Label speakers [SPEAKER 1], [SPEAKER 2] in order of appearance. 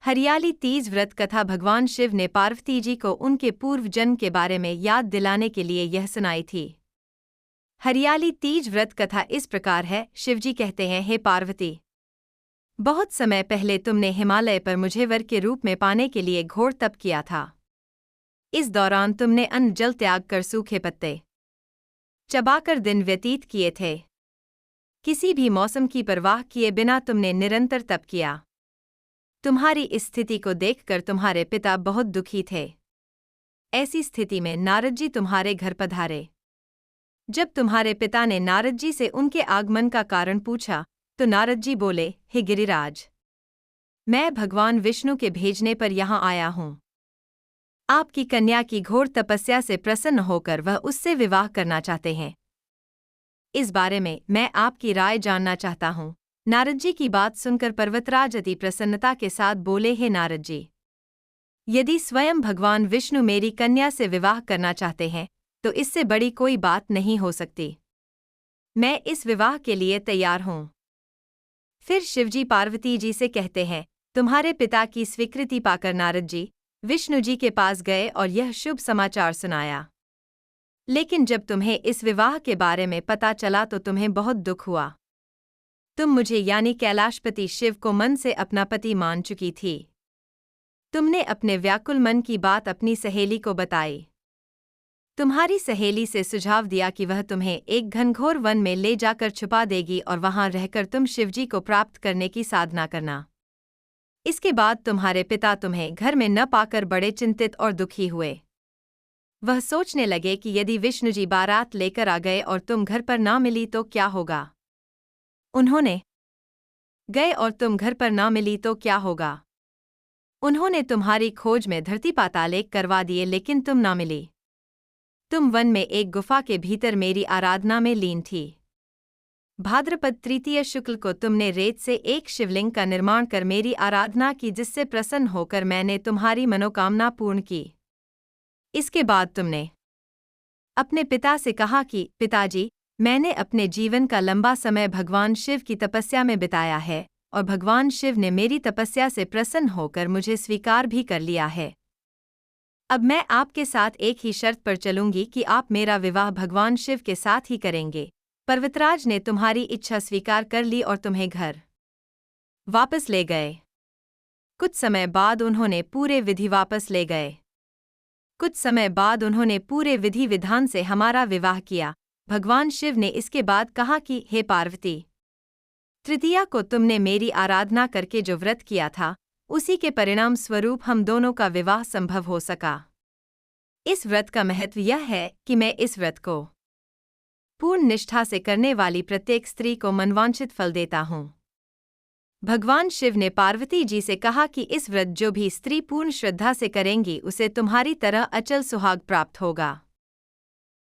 [SPEAKER 1] हरियाली तीज व्रत कथा। भगवान शिव ने पार्वती जी को उनके पूर्व जन्म के बारे में याद दिलाने के लिए यह सुनाई थी। हरियाली तीज व्रत कथा इस प्रकार है। शिवजी कहते हैं, हे पार्वती, बहुत समय पहले तुमने हिमालय पर मुझे वर के रूप में पाने के लिए घोर तप किया था। इस दौरान तुमने अन्न जल त्याग कर सूखे पत्ते चबाकर दिन व्यतीत किए थे। किसी भी मौसम की परवाह किए बिना तुमने निरंतर तप किया। तुम्हारी इस स्थिति को देखकर तुम्हारे पिता बहुत दुखी थे। ऐसी स्थिति में नारद जी तुम्हारे घर पधारे। जब तुम्हारे पिता ने नारद जी से उनके आगमन का कारण पूछा तो नारद जी बोले, हे गिरिराज, मैं भगवान विष्णु के भेजने पर यहाँ आया हूँ। आपकी कन्या की घोर तपस्या से प्रसन्न होकर वह उससे विवाह करना चाहते हैं। इस बारे में मैं आपकी राय जानना चाहता हूँ। नारद जी की बात सुनकर पर्वतराज अति प्रसन्नता के साथ बोले, हे नारद जी, यदि स्वयं भगवान विष्णु मेरी कन्या से विवाह करना चाहते हैं तो इससे बड़ी कोई बात नहीं हो सकती। मैं इस विवाह के लिए तैयार हूँ। फिर शिवजी पार्वती जी से कहते हैं, तुम्हारे पिता की स्वीकृति पाकर नारद जी विष्णु जी के पास गए और यह शुभ समाचार सुनाया। लेकिन जब तुम्हें इस विवाह के बारे में पता चला तो तुम्हें बहुत दुख हुआ। तुम मुझे यानी कैलाशपति शिव को मन से अपना पति मान चुकी थी। तुमने अपने व्याकुल मन की बात अपनी सहेली को बताई। तुम्हारी सहेली से सुझाव दिया कि वह तुम्हें एक घनघोर वन में ले जाकर छुपा देगी और वहां रहकर तुम शिवजी को प्राप्त करने की साधना करना। इसके बाद तुम्हारे पिता तुम्हें घर में न पाकर बड़े चिंतित और दुखी हुए। वह सोचने लगे कि यदि विष्णु जी बारात लेकर आ गए और तुम घर पर ना मिली तो क्या होगा। उन्होंने गए और तुम घर पर ना मिली तो क्या होगा। उन्होंने तुम्हारी खोज में धरती पाताल एक करवा दिए, लेकिन तुम ना मिली। तुम वन में एक गुफा के भीतर मेरी आराधना में लीन थी। भाद्रपद तृतीय शुक्ल को तुमने रेत से एक शिवलिंग का निर्माण कर मेरी आराधना की, जिससे प्रसन्न होकर मैंने तुम्हारी मनोकामना पूर्ण की। इसके बाद तुमने अपने पिता से कहा कि पिताजी, मैंने अपने जीवन का लंबा समय भगवान शिव की तपस्या में बिताया है और भगवान शिव ने मेरी तपस्या से प्रसन्न होकर मुझे स्वीकार भी कर लिया है। अब मैं आपके साथ एक ही शर्त पर चलूंगी कि आप मेरा विवाह भगवान शिव के साथ ही करेंगे। पर्वतराज ने तुम्हारी इच्छा स्वीकार कर ली और तुम्हें घर वापस ले गए। कुछ समय बाद उन्होंने पूरे विधि वापस ले गए। कुछ समय बाद उन्होंने पूरे विधि विधान से हमारा विवाह किया। भगवान शिव ने इसके बाद कहा कि हे पार्वती, तृतीया को तुमने मेरी आराधना करके जो व्रत किया था उसी के परिणाम स्वरूप हम दोनों का विवाह संभव हो सका। इस व्रत का महत्व यह है कि मैं इस व्रत को पूर्ण निष्ठा से करने वाली प्रत्येक स्त्री को मनवांछित फल देता हूँ। भगवान शिव ने पार्वती जी से कहा कि इस व्रत जो भी स्त्री पूर्ण श्रद्धा से करेंगी उसे तुम्हारी तरह अचल सुहाग प्राप्त होगा।